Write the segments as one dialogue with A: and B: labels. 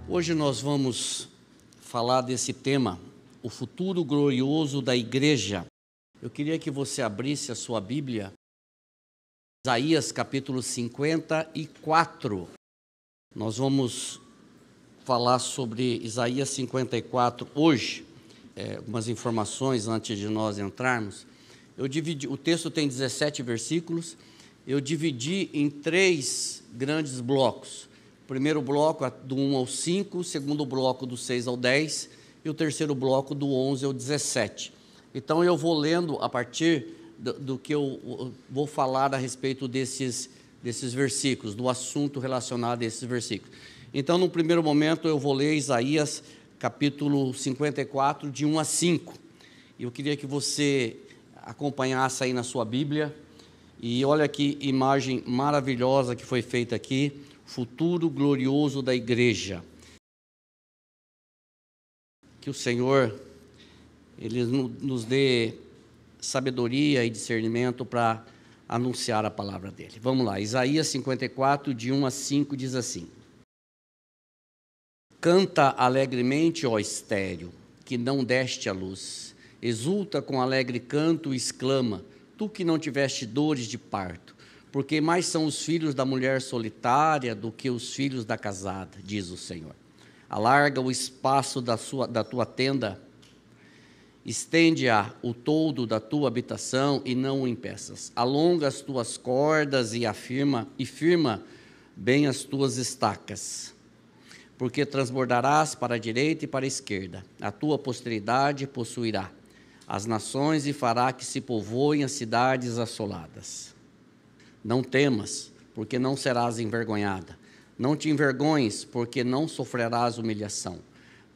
A: Hoje nós vamos falar desse tema, o futuro glorioso da igreja. Eu queria que você abrisse a sua Bíblia, Isaías capítulo 54. Nós vamos falar sobre Isaías 54 hoje, algumas informações antes de nós entrarmos. O texto tem 17 versículos, eu dividi em 3 grandes blocos. O primeiro bloco do 1 ao 5, o segundo bloco do 6 ao 10 e o terceiro bloco do 11 ao 17. Então eu vou lendo a partir do que eu vou falar a respeito desses versículos, do assunto relacionado a esses versículos. Então, no primeiro momento, eu vou ler Isaías capítulo 54, de 1 a 5. Eu queria que você acompanhasse aí na sua Bíblia. E olha que imagem maravilhosa que foi feita aqui, futuro glorioso da igreja. Que o Senhor, Ele nos dê sabedoria e discernimento para anunciar a palavra dEle. Vamos lá, Isaías 54, de 1 a 5, diz assim: Canta alegremente, ó estéril, que não deste a luz. Exulta com alegre canto e exclama, tu que não tiveste dores de parto, porque mais são os filhos da mulher solitária do que os filhos da casada, diz o Senhor. Alarga o espaço da tua tenda, estende-a o toldo da tua habitação e não o impeças. Alonga as tuas cordas e firma bem as tuas estacas, porque transbordarás para a direita e para a esquerda. A tua posteridade possuirá as nações e fará que se povoem as cidades assoladas. Não temas, porque não serás envergonhada. Não te envergonhes, porque não sofrerás humilhação.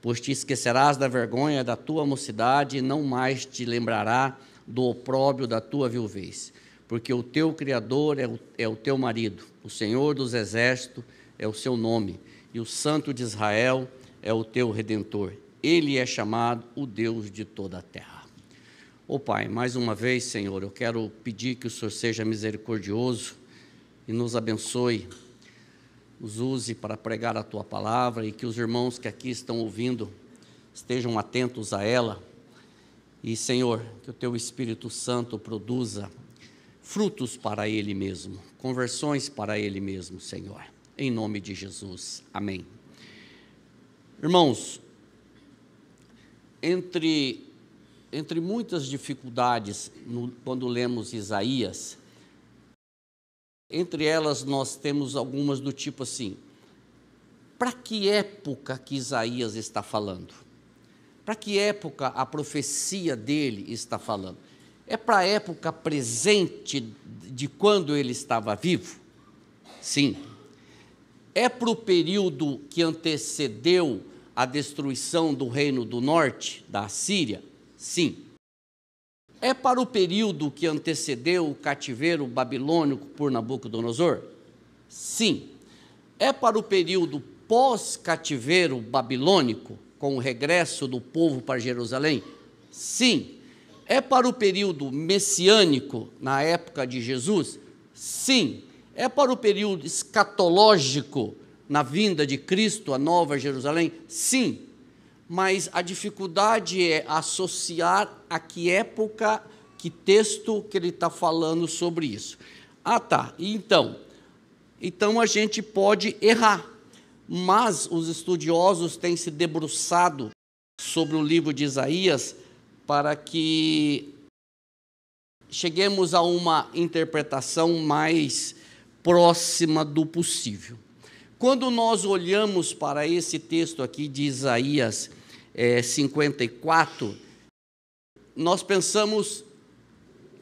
A: Pois te esquecerás da vergonha da tua mocidade e não mais te lembrará do opróbrio da tua viuvez. Porque o teu Criador é o teu marido, o Senhor dos exércitos é o seu nome, e o Santo de Israel é o teu Redentor. Ele é chamado o Deus de toda a terra. Ó Pai, mais uma vez, Senhor, eu quero pedir que o Senhor seja misericordioso e nos abençoe, nos use para pregar a Tua palavra e que os irmãos que aqui estão ouvindo estejam atentos a ela. E, Senhor, que o Teu Espírito Santo produza frutos para Ele mesmo, conversões para Ele mesmo, Senhor. Em nome de Jesus. Amém. Irmãos, entre muitas dificuldades, quando lemos Isaías, entre elas nós temos algumas do tipo assim: para que época que Isaías está falando? Para que época a profecia dele está falando? É para a época presente de quando ele estava vivo? Sim. É para o período que antecedeu a destruição do reino do norte, da Assíria? Sim. É para o período que antecedeu o cativeiro babilônico por Nabucodonosor? Sim. É para o período pós-cativeiro babilônico, com o regresso do povo para Jerusalém? Sim. É para o período messiânico, na época de Jesus? Sim. É para o período escatológico, na vinda de Cristo, a Nova Jerusalém? Sim. Mas a dificuldade é associar a que época, que texto que ele está falando sobre isso. Ah, tá, então a gente pode errar, mas os estudiosos têm se debruçado sobre o livro de Isaías para que cheguemos a uma interpretação mais próxima do possível. Quando nós olhamos para esse texto aqui de Isaías 54, nós pensamos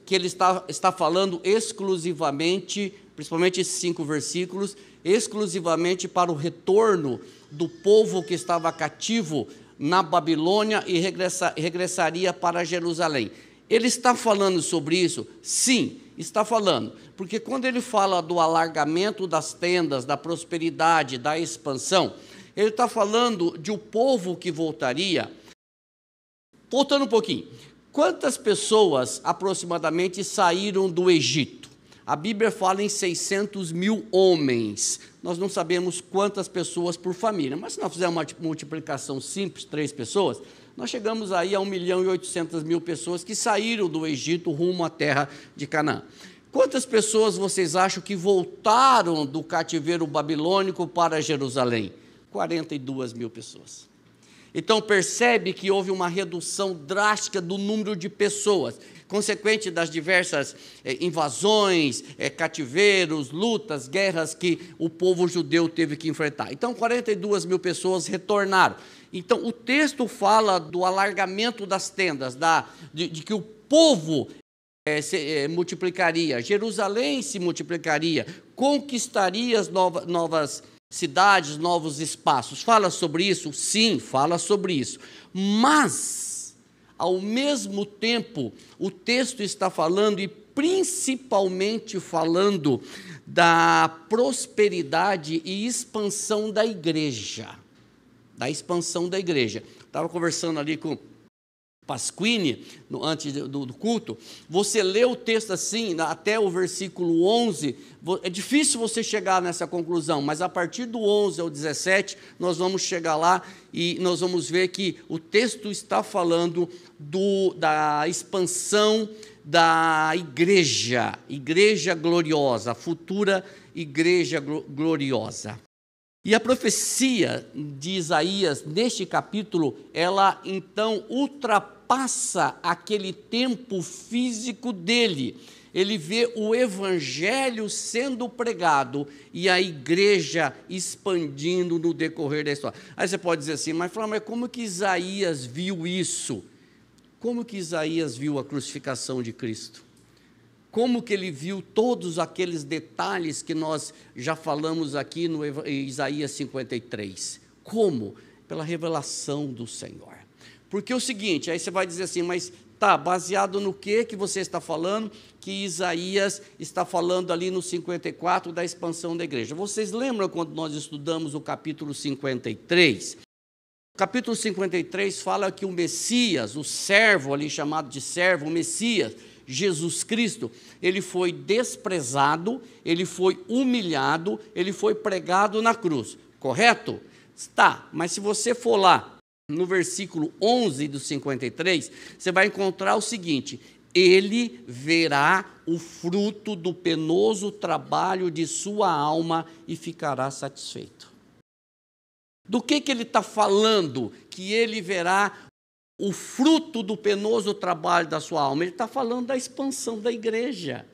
A: que ele está falando exclusivamente, principalmente esses 5 versículos, exclusivamente para o retorno do povo que estava cativo na Babilônia e regressaria para Jerusalém. Ele está falando sobre isso? Sim, está falando, porque quando ele fala do alargamento das tendas, da prosperidade, da expansão, ele está falando de um povo que voltaria. Voltando um pouquinho, quantas pessoas aproximadamente saíram do Egito? A Bíblia fala em 600 mil homens. Nós não sabemos quantas pessoas por família, mas se nós fizermos uma multiplicação simples, 3 pessoas, nós chegamos aí a 1.800.000 pessoas que saíram do Egito rumo à terra de Canaã. Quantas pessoas vocês acham que voltaram do cativeiro babilônico para Jerusalém? 42 mil pessoas. Então percebe que houve uma redução drástica do número de pessoas, consequente das diversas invasões, cativeiros, lutas, guerras que o povo judeu teve que enfrentar. Então 42 mil pessoas retornaram. Então o texto fala do alargamento das tendas, de que o povo se multiplicaria, Jerusalém se multiplicaria, conquistaria as novas cidades, novos espaços. Fala sobre isso? Sim, fala sobre isso. Mas, ao mesmo tempo, o texto está falando, e principalmente falando, da prosperidade e expansão da igreja. Da expansão da igreja. Estava conversando ali com Pasquini, antes do culto, você lê o texto assim, até o versículo 11, é difícil você chegar nessa conclusão, mas a partir do 11 ao 17, nós vamos chegar lá e nós vamos ver que o texto está falando da expansão da igreja gloriosa, a futura igreja gloriosa. E a profecia de Isaías, neste capítulo, ela então ultrapassa aquele tempo físico dele. Ele vê o evangelho sendo pregado e a igreja expandindo no decorrer da história. Aí você pode dizer assim, mas como que Isaías viu isso? Como que Isaías viu a crucificação de Cristo? Como que ele viu todos aqueles detalhes que nós já falamos aqui no Isaías 53? Como? Pela revelação do Senhor. Porque é o seguinte, aí você vai dizer assim, mas tá, baseado no que você está falando, que Isaías está falando ali no 54 da expansão da igreja. Vocês lembram quando nós estudamos o capítulo 53? O capítulo 53 fala que o Messias, o servo ali chamado de servo, o Messias, Jesus Cristo, ele foi desprezado, ele foi humilhado, ele foi pregado na cruz, correto? Tá, mas se você for lá no versículo 11 do 53, você vai encontrar o seguinte, ele verá o fruto do penoso trabalho de sua alma e ficará satisfeito. Do que ele está falando que ele verá o fruto do penoso trabalho da sua alma? Ele está falando da expansão da igreja.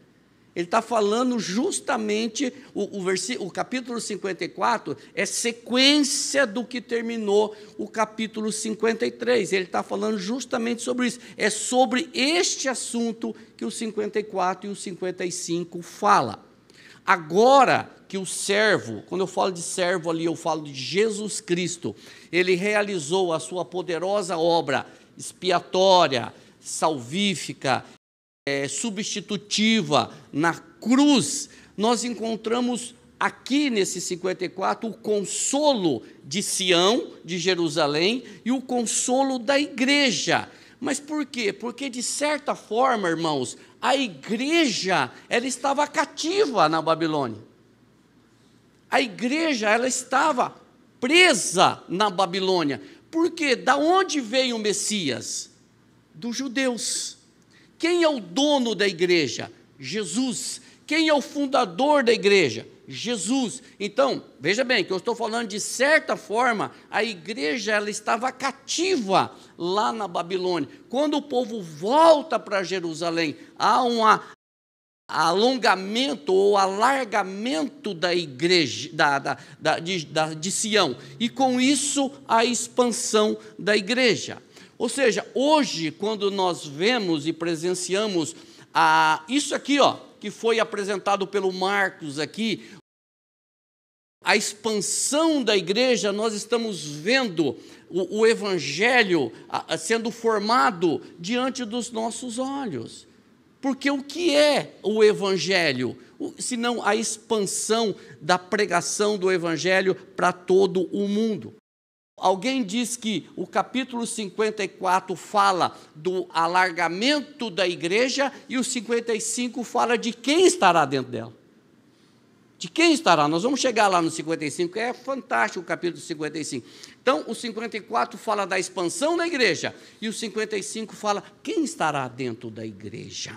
A: Ele está falando justamente, o capítulo 54 é sequência do que terminou o capítulo 53. Ele está falando justamente sobre isso. É sobre este assunto que o 54 e o 55 fala. Agora que o servo, quando eu falo de servo ali, eu falo de Jesus Cristo, ele realizou a sua poderosa obra expiatória, salvífica, substitutiva na cruz. Nós encontramos aqui nesse 54 o consolo de Sião, de Jerusalém, e o consolo da igreja. Mas por quê? Porque, de certa forma, irmãos, a igreja, ela estava cativa na Babilônia. A igreja, ela estava presa na Babilônia. Por quê? Da onde veio o Messias? Dos judeus. Quem é o dono da igreja? Jesus. Quem é o fundador da igreja? Jesus. Então, veja bem, que eu estou falando de certa forma, a igreja ela estava cativa lá na Babilônia. Quando o povo volta para Jerusalém, há um alongamento ou alargamento da igreja, de Sião, e com isso a expansão da igreja. Ou seja, hoje, quando nós vemos e presenciamos isso aqui, que foi apresentado pelo Marcos aqui, a expansão da igreja, nós estamos vendo o evangelho sendo formado diante dos nossos olhos. Porque o que é o evangelho? Senão a expansão da pregação do evangelho para todo o mundo. Alguém diz que o capítulo 54 fala do alargamento da igreja e o 55 fala de quem estará dentro dela. De quem estará? Nós vamos chegar lá no 55, é fantástico o capítulo 55. Então, o 54 fala da expansão da igreja e o 55 fala quem estará dentro da igreja.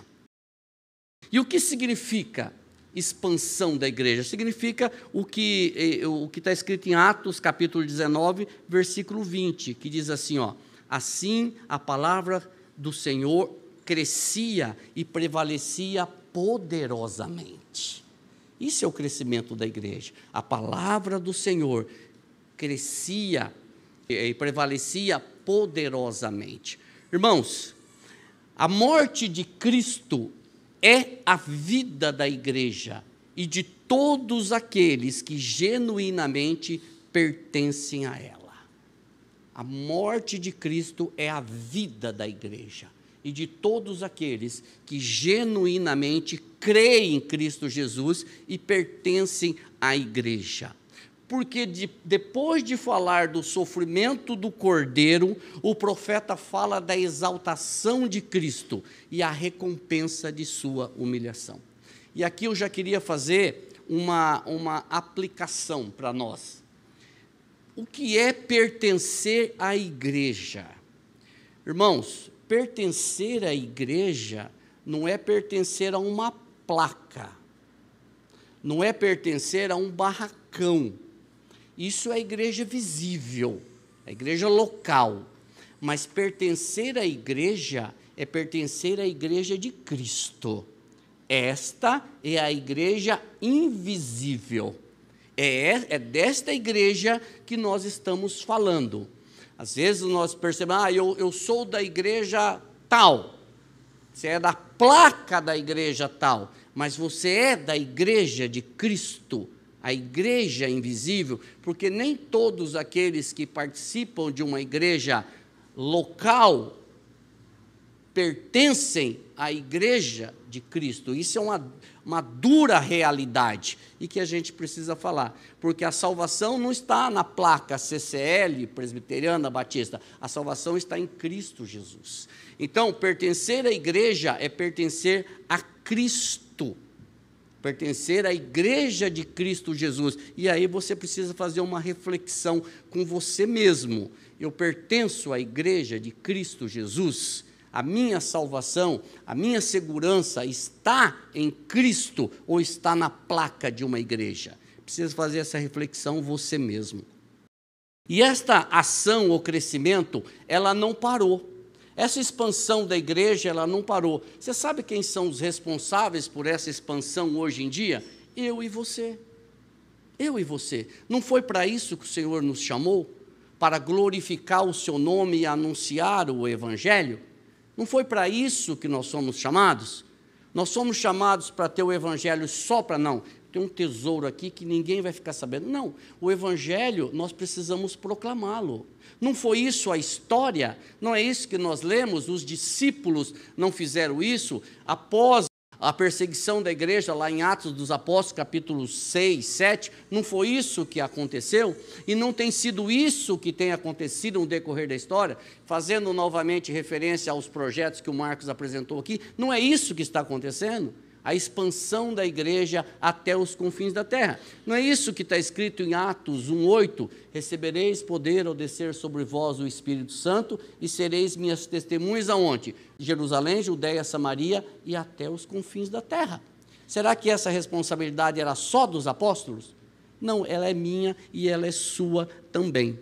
A: E o que significa expansão da igreja? Significa o que está escrito em Atos, capítulo 19, versículo 20, que diz assim, ó: assim a palavra do Senhor crescia e prevalecia poderosamente. Isso é o crescimento da igreja. A palavra do Senhor crescia e prevalecia poderosamente. Irmãos, a morte de Cristo é a vida da igreja e de todos aqueles que genuinamente pertencem a ela. A morte de Cristo é a vida da igreja e de todos aqueles que genuinamente creem em Cristo Jesus e pertencem à igreja. Porque depois de falar do sofrimento do Cordeiro, o profeta fala da exaltação de Cristo e a recompensa de sua humilhação. E aqui eu já queria fazer uma aplicação para nós. O que é pertencer à igreja? Irmãos, pertencer à igreja não é pertencer a uma placa, não é pertencer a um barracão. Isso é a igreja visível, a igreja local. Mas pertencer à igreja é pertencer à igreja de Cristo. Esta é a igreja invisível. É desta igreja que nós estamos falando. Às vezes nós percebemos, eu sou da igreja tal. Você é da placa da igreja tal. Mas você é da igreja de Cristo, a igreja invisível, porque nem todos aqueles que participam de uma igreja local pertencem à igreja de Cristo. Isso é uma dura realidade e que a gente precisa falar, porque a salvação não está na placa CCL, Presbiteriana, Batista, a salvação está em Cristo Jesus. Então, pertencer à igreja é pertencer a Cristo, pertencer à igreja de Cristo Jesus. E aí você precisa fazer uma reflexão com você mesmo. Eu pertenço à igreja de Cristo Jesus? A minha salvação, a minha segurança está em Cristo ou está na placa de uma igreja? Precisa fazer essa reflexão você mesmo. E esta ação ou crescimento, ela não parou. Essa expansão da igreja, ela não parou. Você sabe quem são os responsáveis por essa expansão hoje em dia? Eu e você. Eu e você. Não foi para isso que o Senhor nos chamou? Para glorificar o seu nome e anunciar o evangelho? Não foi para isso que nós somos chamados? Nós somos chamados para ter o evangelho só para não. Tem um tesouro aqui que ninguém vai ficar sabendo. Não, o evangelho nós precisamos proclamá-lo. Não foi isso a história? Não é isso que nós lemos? Os discípulos não fizeram isso após a perseguição da igreja lá em Atos dos Apóstolos, capítulo 6, 7, não foi isso que aconteceu? E não tem sido isso que tem acontecido no decorrer da história? Fazendo novamente referência aos projetos que o Marcos apresentou aqui, não é isso que está acontecendo? A expansão da igreja até os confins da terra. Não é isso que está escrito em Atos 1:8? Recebereis poder ao descer sobre vós o Espírito Santo e sereis minhas testemunhas aonde? Jerusalém, Judeia, Samaria e até os confins da terra. Será que essa responsabilidade era só dos apóstolos? Não, ela é minha e ela é sua também.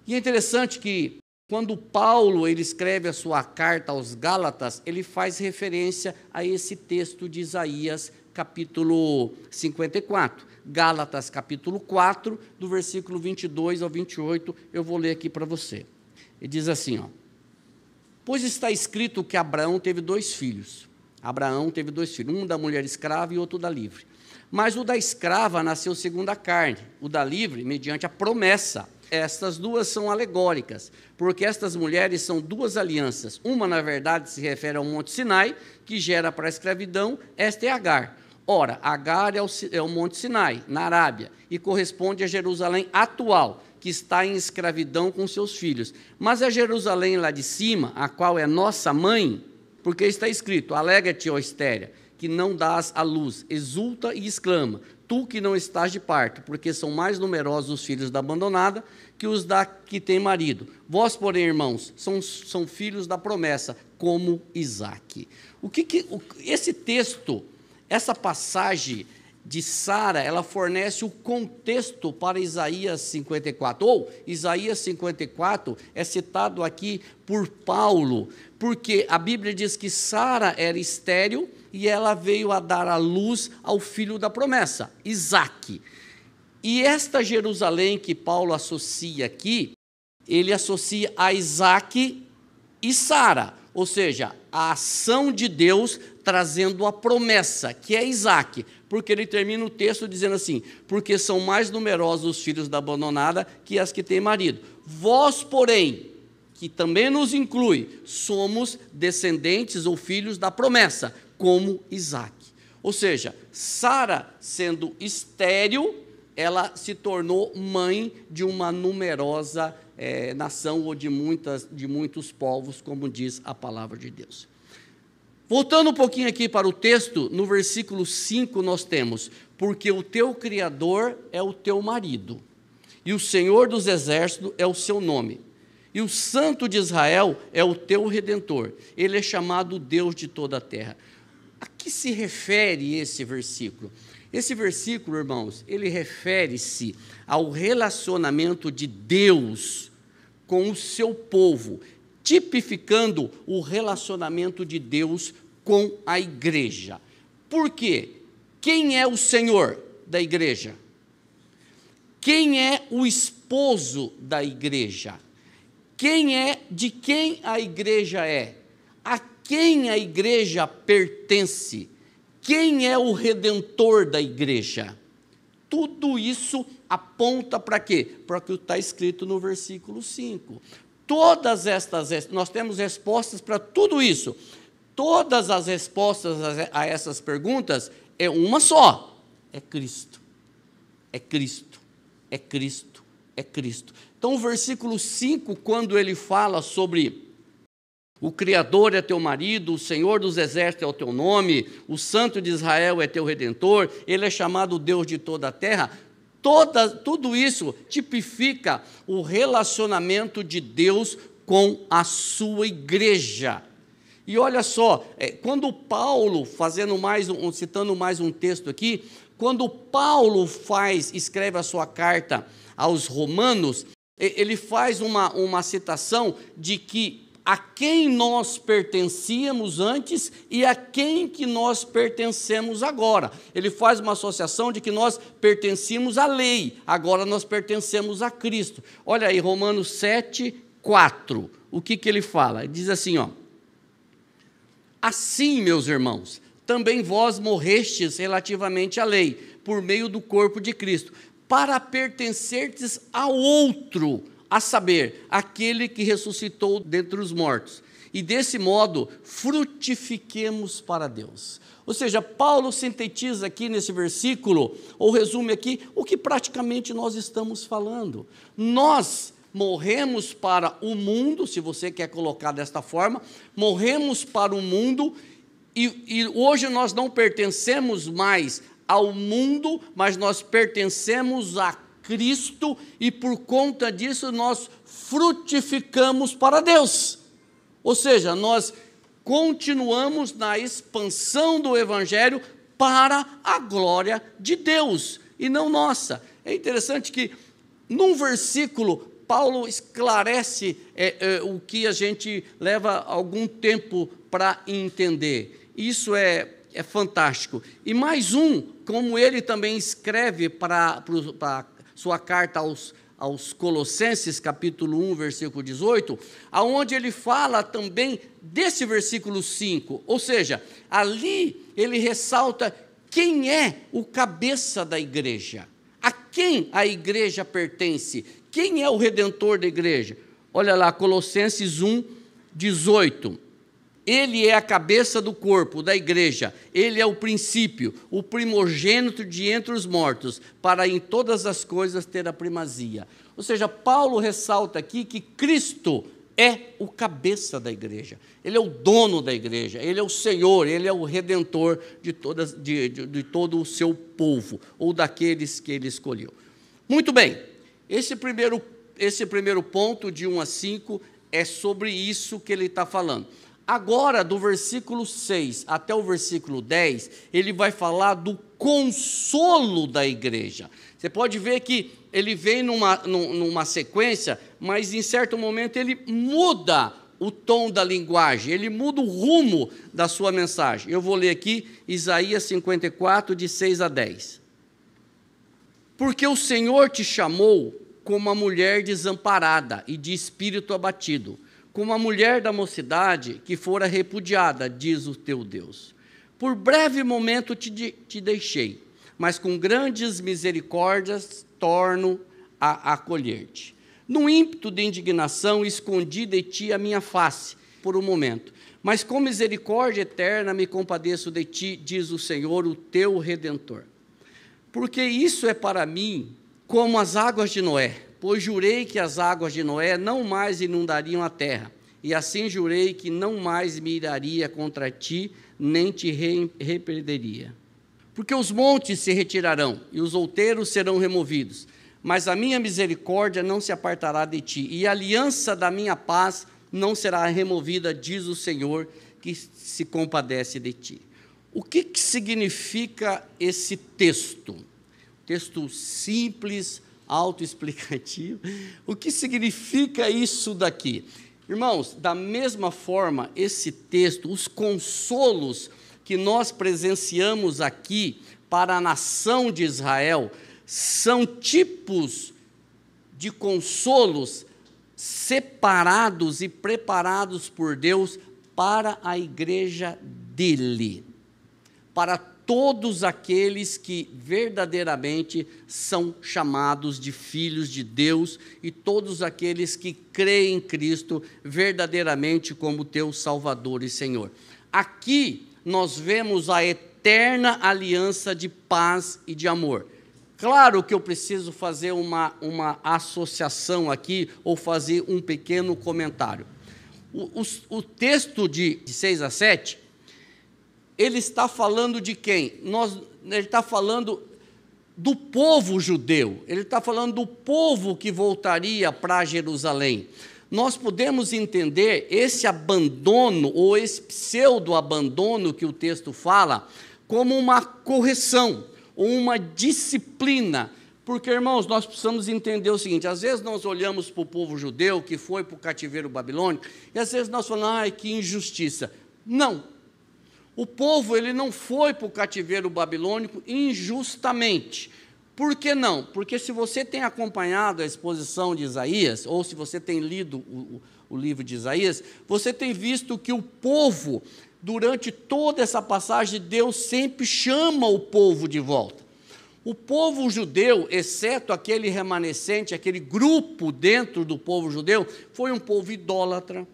A: E é interessante que quando Paulo ele escreve a sua carta aos Gálatas, ele faz referência a esse texto de Isaías, capítulo 54. Gálatas, capítulo 4, do versículo 22 ao 28, eu vou ler aqui para você. Ele diz assim, ó: pois está escrito que Abraão teve dois filhos. Abraão teve dois filhos, um da mulher escrava e outro da livre. Mas o da escrava nasceu segundo a carne, o da livre mediante a promessa. Estas duas são alegóricas, porque estas mulheres são duas alianças. Uma, na verdade, se refere ao Monte Sinai, que gera para a escravidão, esta é Agar. Ora, Agar é o Monte Sinai, na Arábia, e corresponde a Jerusalém atual, que está em escravidão com seus filhos. Mas a Jerusalém lá de cima, a qual é nossa mãe, porque está escrito: alegra-te, ó estéril, que não dás à luz, exulta e exclama, tu que não estás de parto, porque são mais numerosos os filhos da abandonada que os da que tem marido. Vós, porém, irmãos, são filhos da promessa, como Isaque. Esse texto, essa passagem de Sara, ela fornece o contexto para Isaías 54, ou Isaías 54 é citado aqui por Paulo, porque a Bíblia diz que Sara era estéril e ela veio a dar à luz ao filho da promessa, Isaque. E esta Jerusalém que Paulo associa aqui, ele associa a Isaque e Sara, ou seja, a ação de Deus trazendo a promessa, que é Isaque, porque ele termina o texto dizendo assim: porque são mais numerosos os filhos da abandonada que as que têm marido. Vós, porém, que também nos inclui, somos descendentes ou filhos da promessa, como Isaque. Ou seja, Sara, sendo estéril, ela se tornou mãe de uma numerosa nação, ou de muitos povos, como diz a palavra de Deus. Voltando um pouquinho aqui para o texto, no versículo 5 nós temos: porque o teu Criador é o teu marido, e o Senhor dos exércitos é o seu nome, e o Santo de Israel é o teu Redentor, ele é chamado Deus de toda a terra. A que se refere esse versículo? Esse versículo, irmãos, ele refere-se ao relacionamento de Deus com o seu povo, tipificando o relacionamento de Deus com a igreja. Por quê? Quem é o Senhor da igreja? Quem é o esposo da igreja? De quem a igreja é? A quem a igreja pertence? Quem é o redentor da igreja? Tudo isso aponta para quê? Para o que está escrito no versículo 5. Nós temos respostas para tudo isso. Todas as respostas a essas perguntas é uma só: é Cristo. É Cristo, é Cristo, é Cristo. Então o versículo 5, quando ele fala sobre o Criador é teu marido, o Senhor dos exércitos é o teu nome, o Santo de Israel é teu Redentor, ele é chamado Deus de toda a terra, tudo isso tipifica o relacionamento de Deus com a sua igreja. E olha só, quando Paulo, citando mais um texto aqui, quando Paulo escreve a sua carta aos Romanos, ele faz uma citação de que a quem nós pertencíamos antes e a quem que nós pertencemos agora. Ele faz uma associação de que nós pertencíamos à lei, agora nós pertencemos a Cristo. Olha aí, Romanos 7, 4, o que ele fala? Ele diz assim, ó: assim, meus irmãos, também vós morrestes relativamente à lei, por meio do corpo de Cristo, para pertencerdes a outro, a saber, aquele que ressuscitou dentre os mortos, e desse modo frutifiquemos para Deus. Ou seja, Paulo sintetiza aqui nesse versículo, ou resume aqui, o que praticamente nós estamos falando. Nós morremos para o mundo, se você quer colocar desta forma, morremos para o mundo, e hoje nós não pertencemos mais ao mundo, mas nós pertencemos a Cristo, e por conta disso nós frutificamos para Deus. Ou seja, nós continuamos na expansão do Evangelho para a glória de Deus, e não nossa. É interessante que, num versículo, Paulo esclarece o que a gente leva algum tempo para entender. Isso é fantástico. E mais como ele também escreve para sua carta aos Colossenses, capítulo 1, versículo 18, aonde ele fala também desse versículo 5, ou seja, ali ele ressalta quem é o cabeça da igreja, a quem a igreja pertence, quem é o redentor da igreja. Olha lá, Colossenses 1, 18. Ele é a cabeça do corpo, da igreja, ele é o princípio, o primogênito de entre os mortos, para em todas as coisas ter a primazia. Ou seja, Paulo ressalta aqui que Cristo é o cabeça da igreja, Ele é o dono da igreja, Ele é o Senhor, Ele é o Redentor de todo o seu povo, ou daqueles que Ele escolheu. Muito bem, esse primeiro ponto, de 1 a 5, é sobre isso que ele está falando. Agora, do versículo 6 até o versículo 10, ele vai falar do consolo da igreja. Você pode ver que ele vem numa sequência, mas em certo momento ele muda o tom da linguagem, ele muda o rumo da sua mensagem. Eu vou ler aqui Isaías 54, de 6 a 10. Porque o Senhor te chamou como uma mulher desamparada e de espírito abatido, como a mulher da mocidade que fora repudiada, diz o teu Deus. Por breve momento te deixei, mas com grandes misericórdias torno a acolher-te. No ímpeto de indignação, escondi de ti a minha face por um momento, mas com misericórdia eterna me compadeço de ti, diz o Senhor, o teu Redentor. Porque isso é para mim como as águas de Noé, pois jurei que as águas de Noé não mais inundariam a terra, e assim jurei que não mais me iraria contra ti, nem te repreenderia. Porque os montes se retirarão, e os outeiros serão removidos, mas a minha misericórdia não se apartará de ti, e a aliança da minha paz não será removida, diz o Senhor, que se compadece de ti. O que significa esse texto? Texto simples, autoexplicativo. O que significa isso daqui? Irmãos, da mesma forma, esse texto, os consolos que nós presenciamos aqui para a nação de Israel, são tipos de consolos separados e preparados por Deus para a igreja dele, para todos aqueles que verdadeiramente são chamados de filhos de Deus e todos aqueles que creem em Cristo verdadeiramente como teu Salvador e Senhor. Aqui nós vemos a eterna aliança de paz e de amor. Claro que eu preciso fazer uma associação aqui ou fazer um pequeno comentário. O texto de 6 a 7, ele está falando de quem? Ele está falando do povo judeu, ele está falando do povo que voltaria para Jerusalém. Nós podemos entender esse abandono, ou esse pseudo-abandono que o texto fala, como uma correção, ou uma disciplina. Porque, irmãos, nós precisamos entender o seguinte: às vezes nós olhamos para o povo judeu que foi para o cativeiro babilônico, e às vezes nós falamos, ai, que injustiça. Não. O povo, ele não foi para o cativeiro babilônico injustamente. Por que não? Porque se você tem acompanhado a exposição de Isaías, ou se você tem lido o livro de Isaías, você tem visto que o povo, durante toda essa passagem, Deus sempre chama o povo de volta. O povo judeu, exceto aquele remanescente, aquele grupo dentro do povo judeu, foi um povo idólatra,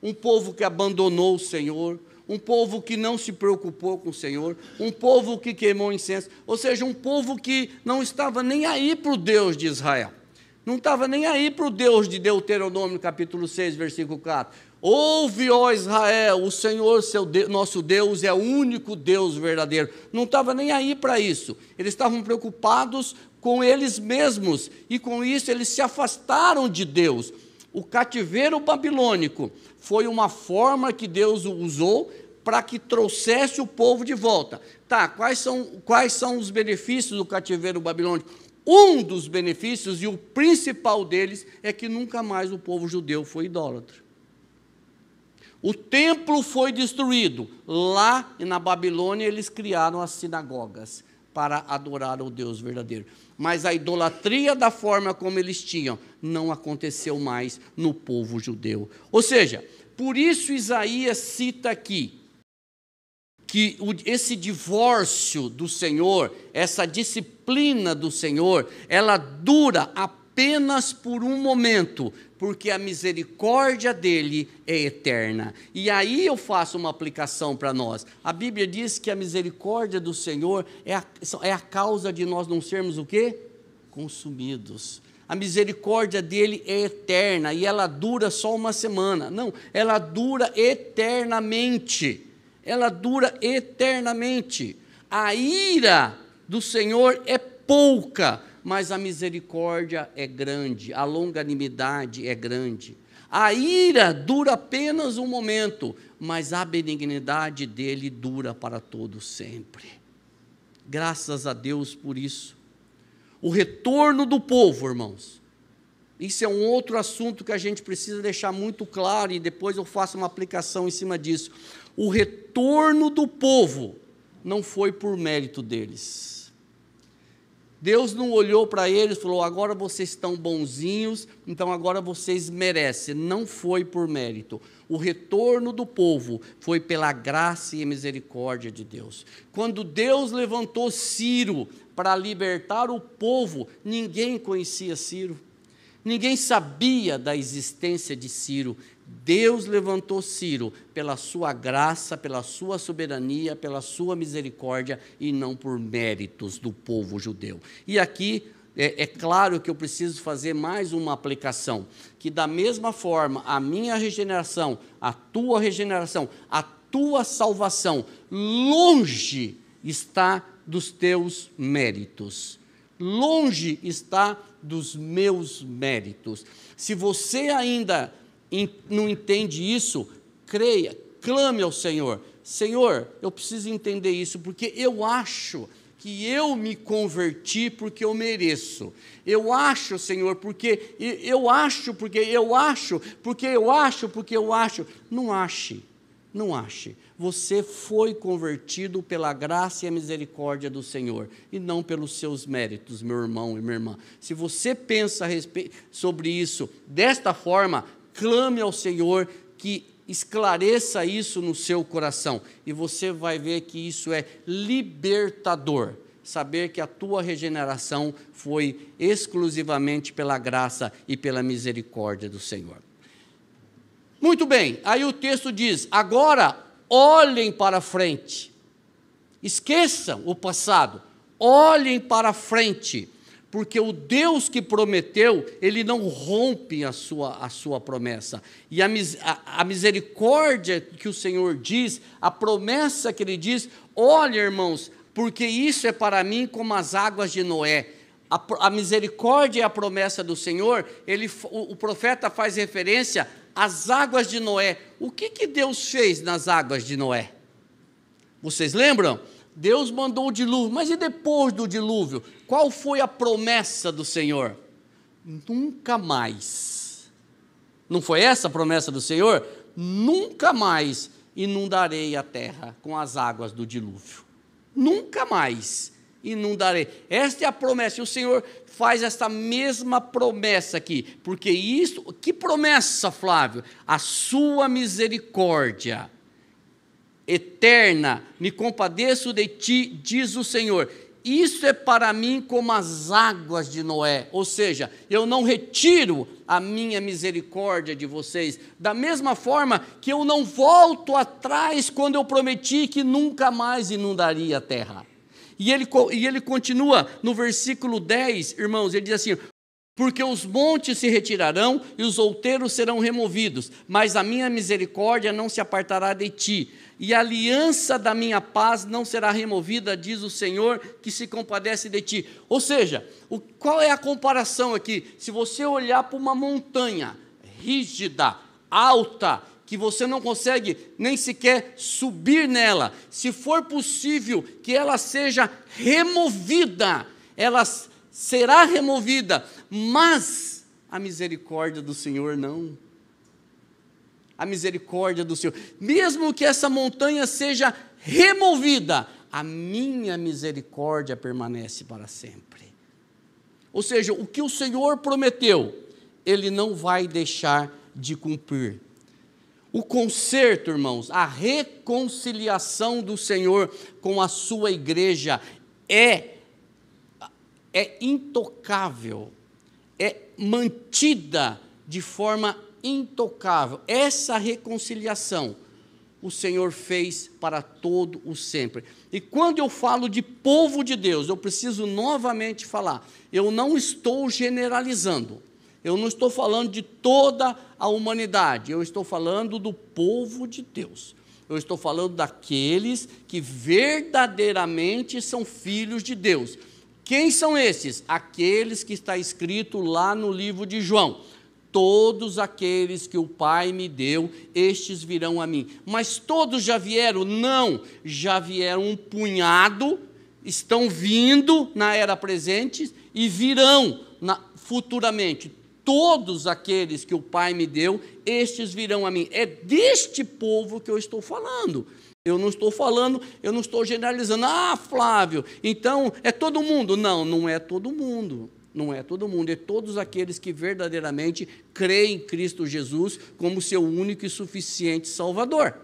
A: um povo que abandonou o Senhor, um povo que não se preocupou com o Senhor, um povo que queimou incenso, ou seja, um povo que não estava nem aí para o Deus de Israel, não estava nem aí para o Deus de Deuteronômio, capítulo 6, versículo 4. Ouve, ó Israel, o Senhor, nosso Deus, é o único Deus verdadeiro. Não estava nem aí para isso, eles estavam preocupados com eles mesmos, e com isso eles se afastaram de Deus. O cativeiro babilônico foi uma forma que Deus usou para que trouxesse o povo de volta. Tá, quais são os benefícios do cativeiro babilônico? Um dos benefícios, e o principal deles, é que nunca mais o povo judeu foi idólatra. O templo foi destruído. Lá na Babilônia eles criaram as sinagogas para adorar o Deus verdadeiro. Mas a idolatria da forma como eles tinham não aconteceu mais no povo judeu. Ou seja, por isso Isaías cita aqui que esse divórcio do Senhor, essa disciplina do Senhor, ela dura apenas por um momento, porque a misericórdia dele é eterna. E aí eu faço uma aplicação para nós. A Bíblia diz que a misericórdia do Senhor é a causa de nós não sermos o quê? Consumidos. A misericórdia dele é eterna e ela dura só uma semana. Não, ela dura eternamente. Ela dura eternamente. A ira do Senhor é pouca, mas a misericórdia é grande, a longanimidade é grande. A ira dura apenas um momento, mas a benignidade dele dura para todo sempre. Graças a Deus por isso. O retorno do povo, irmãos, isso é um outro assunto que a gente precisa deixar muito claro, e depois eu faço uma aplicação em cima disso. O retorno do povo não foi por mérito deles. Deus não olhou para eles e falou, agora vocês estão bonzinhos, então agora vocês merecem. Não foi por mérito. O retorno do povo foi pela graça e misericórdia de Deus. Quando Deus levantou Ciro para libertar o povo, ninguém conhecia Ciro. Ninguém sabia da existência de Ciro. Deus levantou Ciro pela sua graça, pela sua soberania, pela sua misericórdia e não por méritos do povo judeu. E aqui é claro que eu preciso fazer mais uma aplicação, que da mesma forma a minha regeneração, a tua salvação, longe está dos teus méritos, longe está dos meus méritos. Se você ainda não entende isso, creia, clame ao Senhor. Senhor, eu preciso entender isso, porque eu acho que eu me converti porque eu mereço. Eu acho, Senhor, porque eu acho. Não ache, não ache. Você foi convertido pela graça e a misericórdia do Senhor, e não pelos seus méritos, meu irmão e minha irmã. Se você pensa sobre isso desta forma, clame ao Senhor que esclareça isso no seu coração, e você vai ver que isso é libertador, saber que a tua regeneração foi exclusivamente pela graça e pela misericórdia do Senhor. Muito bem, aí o texto diz, agora olhem para frente, esqueçam o passado, olhem para frente, porque o Deus que prometeu, Ele não rompe a sua promessa. E a misericórdia que o Senhor diz, a promessa que Ele diz, olha, irmãos, porque isso é para mim como as águas de Noé. A misericórdia e a promessa do Senhor, o profeta faz referência às águas de Noé. O que Deus fez nas águas de Noé? Vocês lembram? Deus mandou o dilúvio, mas e depois do dilúvio? Qual foi a promessa do Senhor? Nunca mais. Não foi essa a promessa do Senhor? Nunca mais inundarei a terra com as águas do dilúvio. Nunca mais inundarei. Esta é a promessa, e o Senhor faz esta mesma promessa aqui, porque isso, que promessa, Flávio? A sua misericórdia eterna, me compadeço de ti, diz o Senhor. Isso é para mim como as águas de Noé, ou seja, eu não retiro a minha misericórdia de vocês, da mesma forma que eu não volto atrás quando eu prometi que nunca mais inundaria a terra. E ele continua no versículo 10, irmãos, ele diz assim, porque os montes se retirarão e os outeiros serão removidos, mas a minha misericórdia não se apartará de ti, e a aliança da minha paz não será removida, diz o Senhor, que se compadece de ti. Ou seja, qual é a comparação aqui? Se você olhar para uma montanha rígida, alta, que você não consegue nem sequer subir nela, se for possível que ela seja removida, ela será removida, mas a misericórdia do Senhor não. A misericórdia do Senhor, mesmo que essa montanha seja removida, a minha misericórdia permanece para sempre. Ou seja, o que o Senhor prometeu, Ele não vai deixar de cumprir. O conserto, irmãos, a reconciliação do Senhor com a sua igreja é intocável, é mantida de forma intocável. Essa reconciliação o Senhor fez para todo o sempre. E quando eu falo de povo de Deus, eu preciso novamente falar, eu não estou generalizando, eu não estou falando de toda a humanidade, eu estou falando do povo de Deus. Eu estou falando daqueles que verdadeiramente são filhos de Deus. Quem são esses? Aqueles que está escrito lá no livro de João. Todos aqueles que o Pai me deu, estes virão a mim. Mas todos já vieram? Não, já vieram um punhado, estão vindo na era presente e virão futuramente. Todos aqueles que o Pai me deu, estes virão a mim. É deste povo que eu estou falando. Eu não estou falando, eu não estou generalizando. Ah, Flávio, então é todo mundo. Não, não é todo mundo. Não é todo mundo, é todos aqueles que verdadeiramente creem em Cristo Jesus como seu único e suficiente Salvador.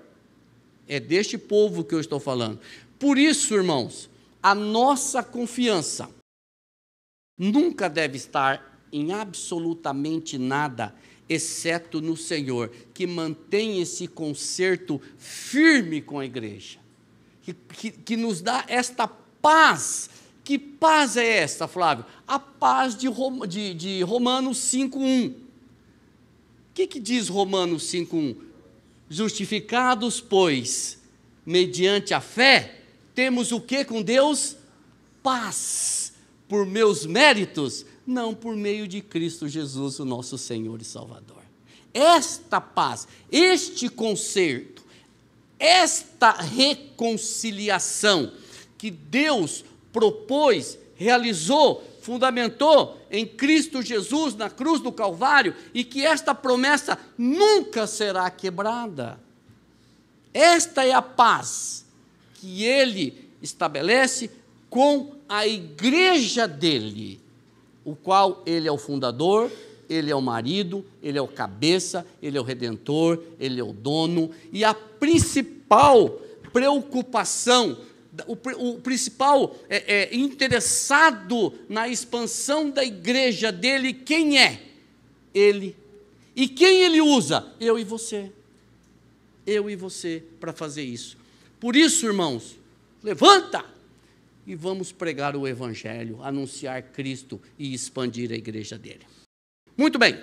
A: É deste povo que eu estou falando. Por isso, irmãos, a nossa confiança nunca deve estar em absolutamente nada, exceto no Senhor, que mantém esse concerto firme com a igreja, que nos dá esta paz. Que paz é esta, Flávio? A paz de Romanos 5,1. O que diz Romanos 5,1? Justificados, pois, mediante a fé, temos o que com Deus? Paz, por meus méritos, não por meio de Cristo Jesus, o nosso Senhor e Salvador. Esta paz, este concerto, esta reconciliação que Deus propôs, realizou, fundamentou em Cristo Jesus na cruz do Calvário, e que esta promessa nunca será quebrada. Esta é a paz que Ele estabelece com a igreja dele, o qual Ele é o fundador, Ele é o marido, Ele é o cabeça, Ele é o redentor, Ele é o dono, e a principal preocupação, o principal interessado na expansão da igreja dele, quem é? Ele. E quem ele usa? Eu e você. Eu e você, para fazer isso. Por isso, irmãos, levanta e vamos pregar o Evangelho, anunciar Cristo e expandir a igreja dele. Muito bem.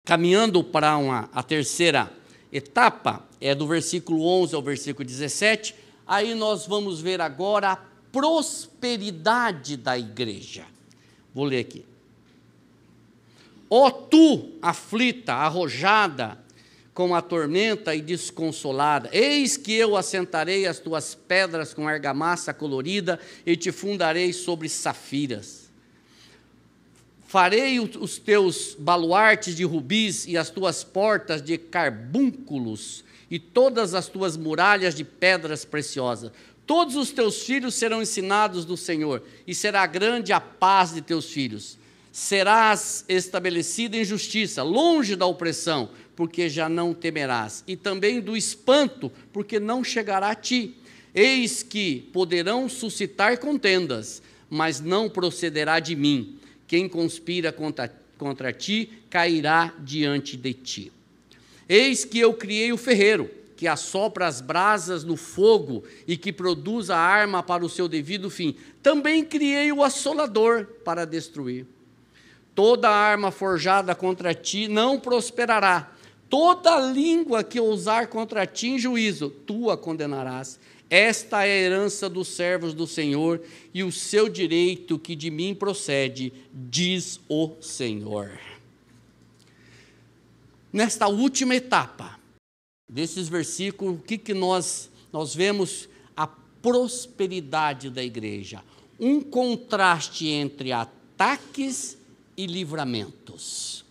A: Caminhando para a terceira etapa, é do versículo 11 ao versículo 17, aí nós vamos ver agora a prosperidade da igreja. Vou ler aqui. Ó tu, aflita, arrojada, com a tormenta e desconsolada, eis que eu assentarei as tuas pedras com argamassa colorida e te fundarei sobre safiras. Farei os teus baluartes de rubis e as tuas portas de carbúnculos e todas as tuas muralhas de pedras preciosas. Todos os teus filhos serão ensinados do Senhor, e será grande a paz de teus filhos. Serás estabelecido em justiça, longe da opressão, porque já não temerás, e também do espanto, porque não chegará a ti. Eis que poderão suscitar contendas, mas não procederá de mim. Quem conspira contra ti, cairá diante de ti. Eis que eu criei o ferreiro, que assopra as brasas no fogo e que produz a arma para o seu devido fim. Também criei o assolador para destruir. Toda arma forjada contra ti não prosperará. Toda língua que ousar contra ti em juízo, tu a condenarás. Esta é a herança dos servos do Senhor e o seu direito que de mim procede, diz o Senhor. Nesta última etapa desses versículos, o que nós vemos? A prosperidade da igreja. Um contraste entre ataques e livramentos.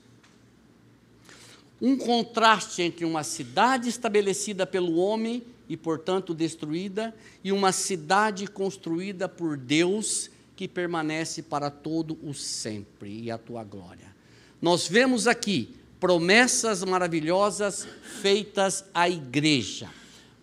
A: Um contraste entre uma cidade estabelecida pelo homem e, portanto, destruída, e uma cidade construída por Deus que permanece para todo o sempre, e a tua glória. Nós vemos aqui promessas maravilhosas feitas à igreja.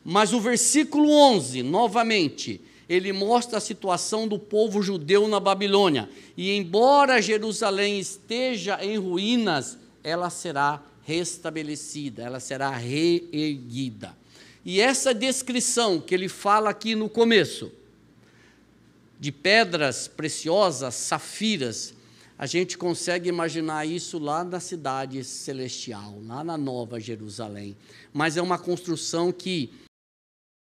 A: Mas o versículo 11, novamente, ele mostra a situação do povo judeu na Babilônia. E embora Jerusalém esteja em ruínas, ela será restabelecida, ela será reerguida. E essa descrição que ele fala aqui no começo, de pedras preciosas, safiras, a gente consegue imaginar isso lá na cidade celestial, lá na Nova Jerusalém. Mas é uma construção que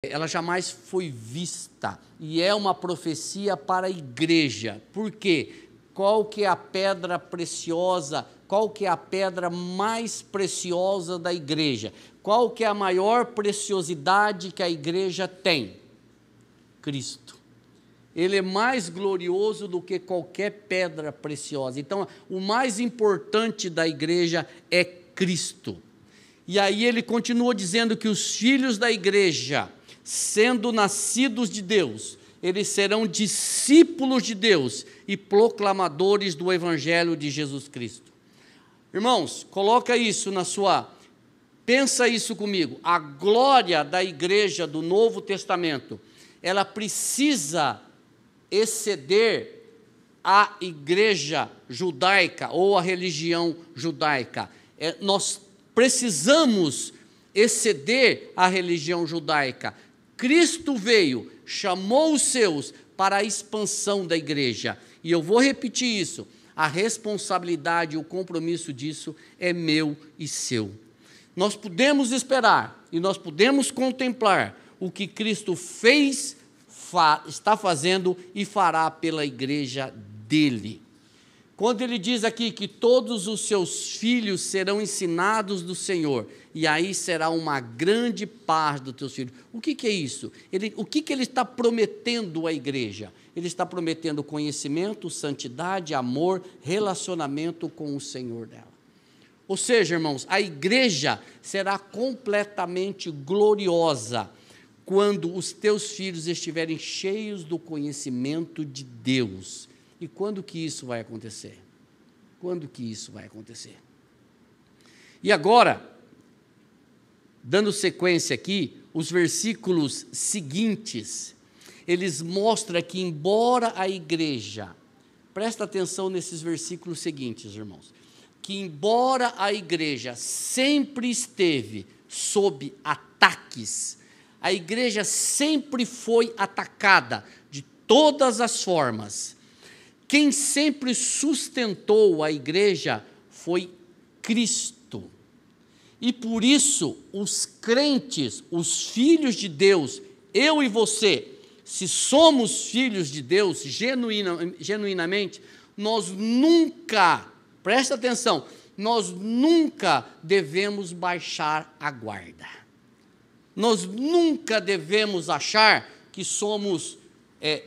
A: ela jamais foi vista, e é uma profecia para a igreja. Por quê? Qual que é a pedra preciosa? Qual que é a pedra mais preciosa da igreja? Qual que é a maior preciosidade que a igreja tem? Cristo. Ele é mais glorioso do que qualquer pedra preciosa. Então, o mais importante da igreja é Cristo. E aí ele continua dizendo que os filhos da igreja, sendo nascidos de Deus, eles serão discípulos de Deus e proclamadores do Evangelho de Jesus Cristo. Irmãos, coloca isso pensa isso comigo. A glória da igreja do Novo Testamento, ela precisa exceder a igreja judaica ou a religião judaica. Nós precisamos exceder a religião judaica. Cristo veio, chamou os seus para a expansão da igreja. E eu vou repetir isso. A responsabilidade, o compromisso disso é meu e seu. Nós podemos esperar e nós podemos contemplar o que Cristo fez, está fazendo e fará pela igreja dele. Quando ele diz aqui que todos os seus filhos serão ensinados do Senhor, e aí será uma grande paz dos teus filhos. O que é isso? O que ele está prometendo à igreja? Ele está prometendo conhecimento, santidade, amor, relacionamento com o Senhor dela. Ou seja, irmãos, a igreja será completamente gloriosa quando os teus filhos estiverem cheios do conhecimento de Deus. E quando que isso vai acontecer? Quando que isso vai acontecer? E agora, dando sequência aqui, os versículos seguintes, eles mostram que embora a igreja, presta atenção nesses versículos seguintes, irmãos, que embora a igreja sempre esteve sob ataques, a igreja sempre foi atacada de todas as formas. Quem sempre sustentou a igreja foi Cristo. E por isso, os crentes, os filhos de Deus, eu e você, se somos filhos de Deus genuinamente, nós nunca, presta atenção, nós nunca devemos baixar a guarda. Nós nunca devemos achar que somos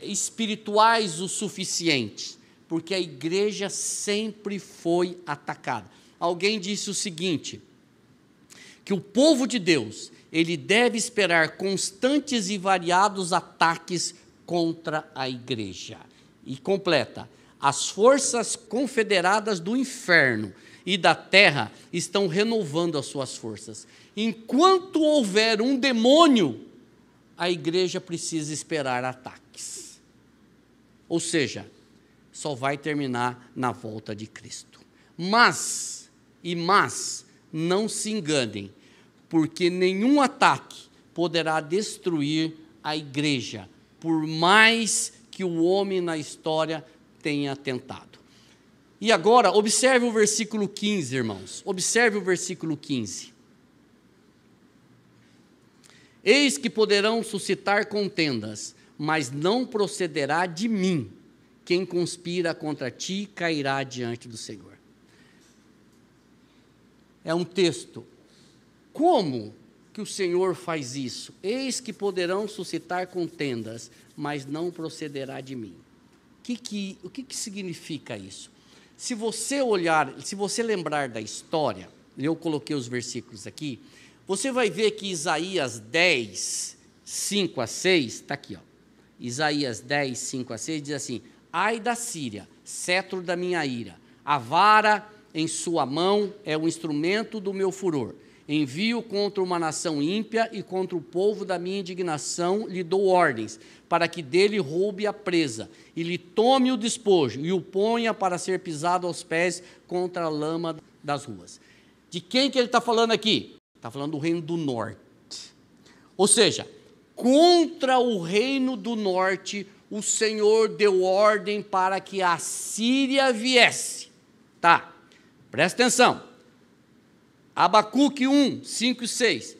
A: espirituais o suficiente, porque a igreja sempre foi atacada. Alguém disse o seguinte, que o povo de Deus, ele deve esperar constantes e variados ataques contra a igreja. E completa, as forças confederadas do inferno e da terra estão renovando as suas forças. Enquanto houver um demônio, a igreja precisa esperar ataques. Ou seja, só vai terminar na volta de Cristo. Mas, não se enganem, porque nenhum ataque poderá destruir a igreja, por mais que o homem na história tenha tentado. E agora, observe o versículo 15, irmãos. Observe o versículo 15. Eis que poderão suscitar contendas, mas não procederá de mim. Quem conspira contra ti cairá diante do Senhor. É um texto. Como que o Senhor faz isso? Eis que poderão suscitar contendas, mas não procederá de mim. O que significa isso? Se você olhar, se você lembrar da história, eu coloquei os versículos aqui, você vai ver que Isaías 10, 5 a 6, está aqui, ó. Isaías 10, 5 a 6 diz assim: ai da Síria, cetro da minha ira, a vara em sua mão é o instrumento do meu furor. Envio contra uma nação ímpia e contra o povo da minha indignação lhe dou ordens, para que dele roube a presa, e lhe tome o despojo, e o ponha para ser pisado aos pés contra a lama das ruas. De quem que ele está falando aqui? Está falando do reino do norte. Ou seja, contra o reino do norte, o Senhor deu ordem para que a Síria viesse. Tá, presta atenção. Abacuque 1, 5 e 6.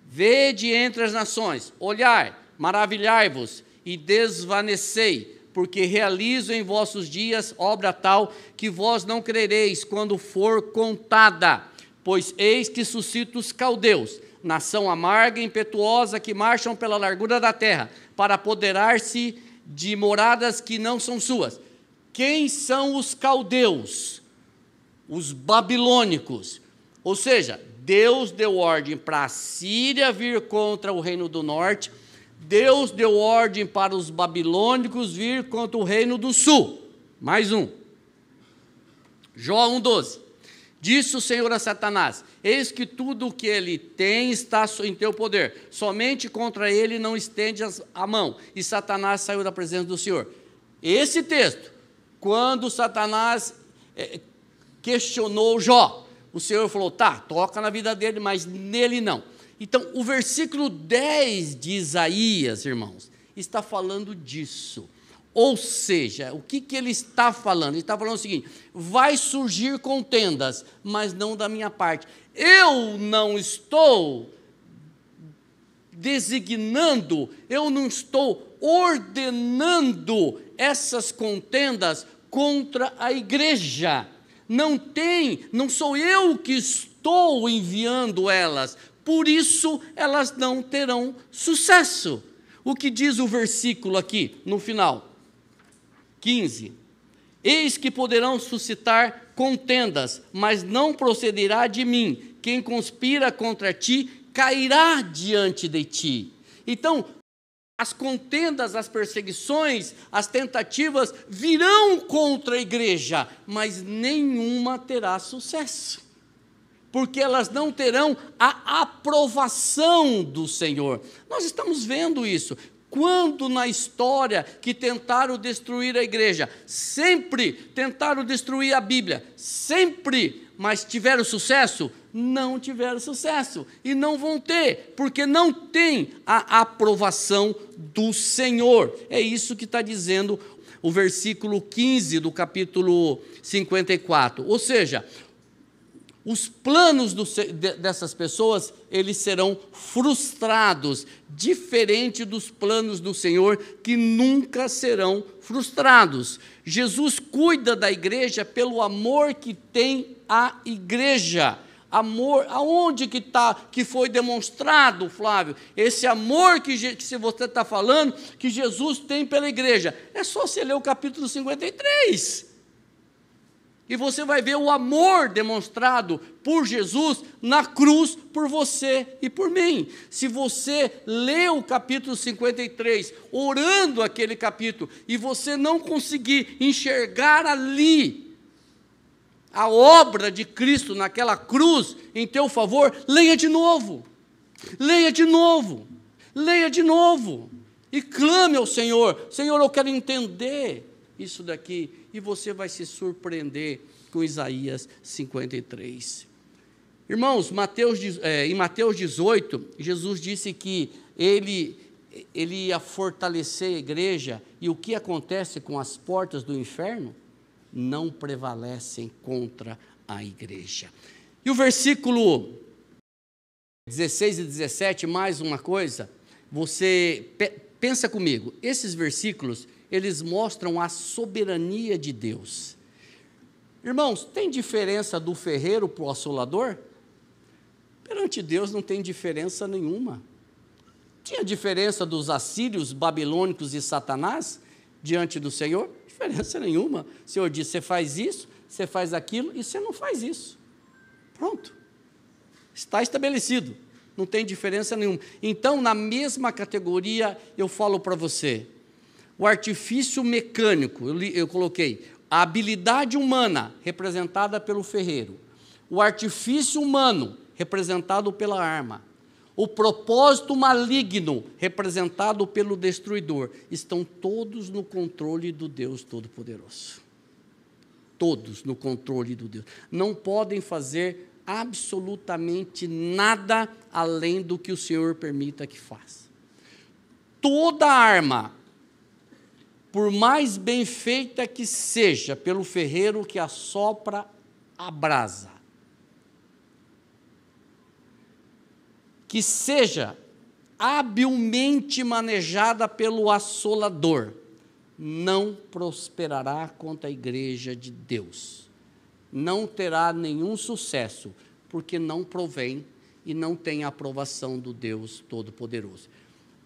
A: Vede entre as nações, olhai, maravilhai-vos e desvanecei, porque realizo em vossos dias obra tal que vós não crereis quando for contada. Pois eis que suscito os caldeus, nação amarga e impetuosa, que marcham pela largura da terra, para apoderar-se de moradas que não são suas. Quem são os caldeus? Os babilônicos. Ou seja, Deus deu ordem para a Síria vir contra o reino do norte, Deus deu ordem para os babilônicos vir contra o reino do sul. Mais um. Jó 1,12. Disse o Senhor a Satanás: eis que tudo o que ele tem está em teu poder, somente contra ele não estendes a mão. E Satanás saiu da presença do Senhor. Esse texto, quando Satanás questionou Jó, o Senhor falou: tá, toca na vida dele, mas nele não. Então, o versículo 10 de Isaías, irmãos, está falando disso. Ou seja, o que ele está falando? Ele está falando o seguinte: vai surgir contendas, mas não da minha parte. Eu não estou designando, eu não estou ordenando essas contendas contra a igreja. Não sou eu que estou enviando elas, por isso elas não terão sucesso. O que diz o versículo aqui, no final? 15. Eis que poderão suscitar contendas, mas não procederá de mim. Quem conspira contra ti, cairá diante de ti. Então, as contendas, as perseguições, as tentativas virão contra a igreja, mas nenhuma terá sucesso, porque elas não terão a aprovação do Senhor. Nós estamos vendo isso. Quando na história que tentaram destruir a igreja, sempre tentaram destruir a Bíblia, sempre, mas tiveram sucesso? Não tiveram sucesso, e não vão ter, porque não tem a aprovação do Senhor. É isso que está dizendo o versículo 15 do capítulo 54. Ou seja, os planos dessas pessoas, eles serão frustrados, diferente dos planos do Senhor, que nunca serão frustrados. Jesus cuida da igreja pelo amor que tem à igreja. Amor, aonde que está, que foi demonstrado, Flávio? Esse amor que se você está falando, que Jesus tem pela igreja, é só você ler o capítulo 53. E você vai ver o amor demonstrado por Jesus na cruz, por você e por mim. Se você lê o capítulo 53, orando aquele capítulo, e você não conseguir enxergar ali a obra de Cristo naquela cruz em teu favor, leia de novo. Leia de novo. Leia de novo. E clame ao Senhor: Senhor, eu quero entender isso daqui. E você vai se surpreender com Isaías 53. Irmãos, em Mateus 18, Jesus disse que ele ia fortalecer a igreja, e o que acontece com as portas do inferno? Não prevalecem contra a igreja. E o versículo 16 e 17, mais uma coisa, você pensa comigo, esses versículos, eles mostram a soberania de Deus. Irmãos, tem diferença do ferreiro para o assolador? Perante Deus não tem diferença nenhuma. Tinha diferença dos assírios, babilônicos e Satanás diante do Senhor? Diferença nenhuma. O Senhor diz: você faz isso, você faz aquilo, e você não faz isso. Pronto. Está estabelecido. Não tem diferença nenhuma. Então, na mesma categoria, eu falo para você, o artifício mecânico, eu coloquei a habilidade humana, representada pelo ferreiro, o artifício humano, representado pela arma, o propósito maligno, representado pelo destruidor, estão todos no controle do Deus Todo-Poderoso. Todos no controle do Deus. Não podem fazer absolutamente nada além do que o Senhor permita que faça. Toda arma, por mais bem feita que seja, pelo ferreiro que assopra a brasa, que seja habilmente manejada pelo assolador, não prosperará contra a igreja de Deus. Não terá nenhum sucesso, porque não provém e não tem a aprovação do Deus Todo-Poderoso.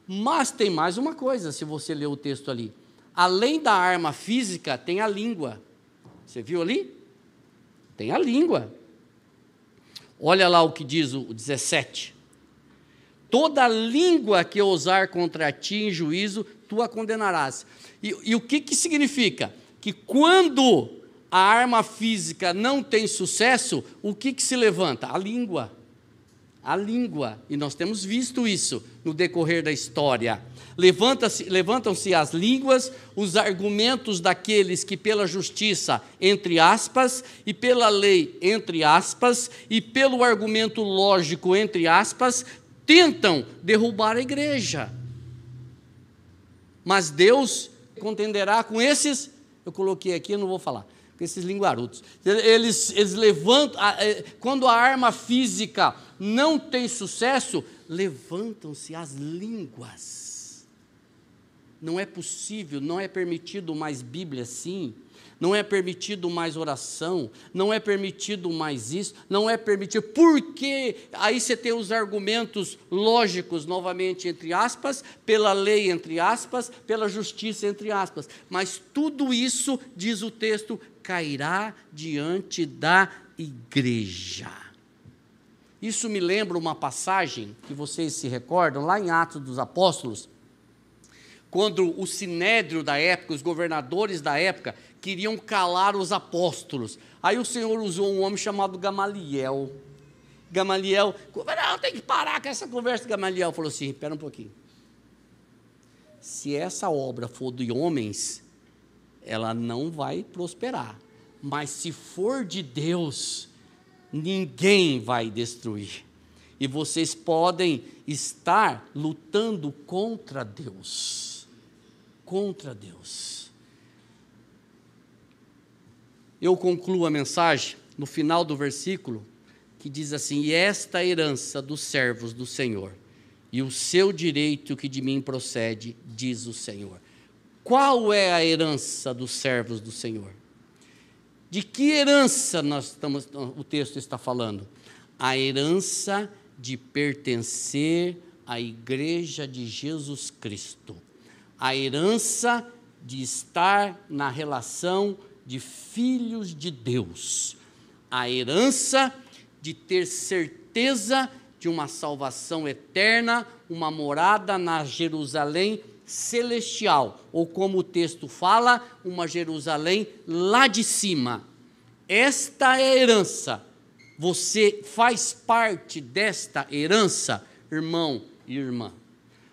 A: Mas tem mais uma coisa, se você ler o texto ali. Além da arma física, tem a língua. Você viu ali? Tem a língua. Olha lá o que diz o 17. Toda língua que ousar contra ti em juízo, tu a condenarás. E o que significa? Que quando a arma física não tem sucesso, o que se levanta? A língua. A língua. E nós temos visto isso no decorrer da história. Levantam-se as línguas, os argumentos daqueles que pela justiça, entre aspas, e pela lei, entre aspas, e pelo argumento lógico, entre aspas, tentam derrubar a igreja. Mas Deus contenderá com esses, eu coloquei aqui, eu não vou falar, com esses linguarudos. Eles levantam, quando a arma física não tem sucesso, levantam-se as línguas. Não é possível, não é permitido mais Bíblia assim, não é permitido mais oração, não é permitido mais isso, não é permitido, porque aí você tem os argumentos lógicos, novamente, entre aspas, pela lei, entre aspas, pela justiça, entre aspas, mas tudo isso, diz o texto, cairá diante da igreja. Isso me lembra uma passagem, que vocês se recordam, lá em Atos dos Apóstolos, quando o sinédrio da época, os governadores da época, queriam calar os apóstolos. Aí o Senhor usou um homem chamado Gamaliel. Gamaliel, não, tem que parar com essa conversa. Gamaliel falou assim, espera um pouquinho. Se essa obra for de homens, ela não vai prosperar. Mas se for de Deus, ninguém vai destruir. E vocês podem estar lutando contra Deus. Contra Deus. Eu concluo a mensagem no final do versículo, que diz assim, e esta herança dos servos do Senhor, e o seu direito que de mim procede, diz o Senhor. Qual é a herança dos servos do Senhor? De que herança o texto está falando? A herança de pertencer à igreja de Jesus Cristo. A herança de estar na relação de filhos de Deus. A herança de ter certeza de uma salvação eterna, uma morada na Jerusalém celestial, ou como o texto fala, uma Jerusalém lá de cima. Esta é a herança. Você faz parte desta herança, irmão e irmã.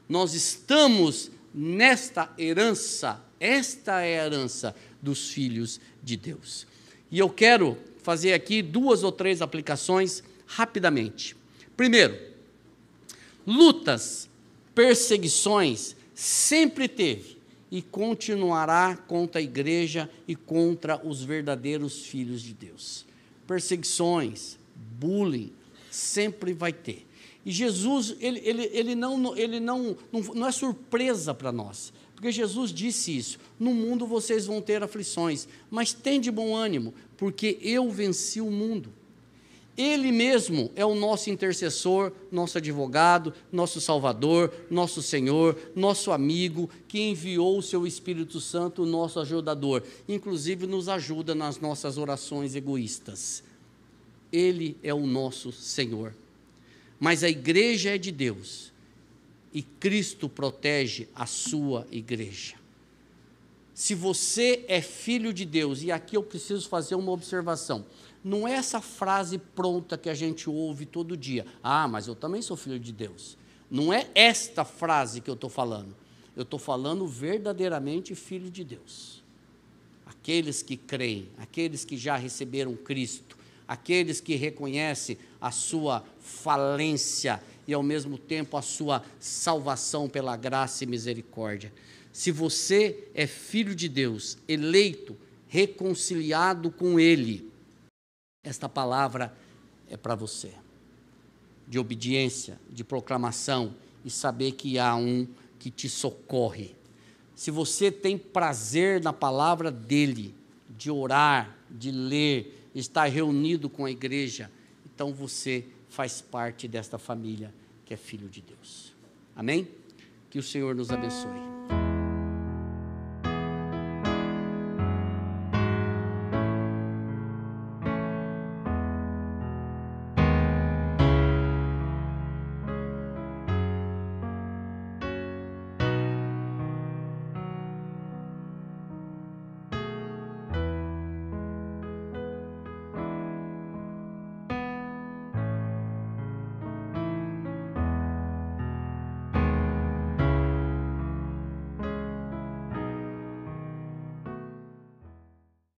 A: Nós estamos nesta herança, esta é a herança dos filhos de Deus. E eu quero fazer aqui 2 ou 3 aplicações rapidamente. Primeiro, lutas, perseguições sempre teve e continuará contra a igreja e contra os verdadeiros filhos de Deus. Perseguições, bullying, sempre vai ter. E Jesus, ele não é surpresa para nós, porque Jesus disse isso, no mundo vocês vão ter aflições, mas tem de bom ânimo, porque eu venci o mundo. Ele mesmo é o nosso intercessor, nosso advogado, nosso Salvador, nosso Senhor, nosso amigo, que enviou o seu Espírito Santo, nosso ajudador, inclusive nos ajuda nas nossas orações egoístas. Ele é o nosso Senhor. Mas a igreja é de Deus, e Cristo protege a sua igreja. Se você é filho de Deus, e aqui eu preciso fazer uma observação, não é essa frase pronta que a gente ouve todo dia, mas eu também sou filho de Deus. Não é esta frase que eu estou falando, eu estou falando verdadeiramente filho de Deus. Aqueles que creem, aqueles que já receberam Cristo, aqueles que reconhecem a sua falência e ao mesmo tempo a sua salvação pela graça e misericórdia. Se você é filho de Deus, eleito, reconciliado com Ele, esta palavra é para você, de obediência, de proclamação e saber que há um que te socorre. Se você tem prazer na palavra dele, de orar, de ler, estar reunido com a igreja, então você faz parte desta família que é filho de Deus. Amém? Que o Senhor nos abençoe.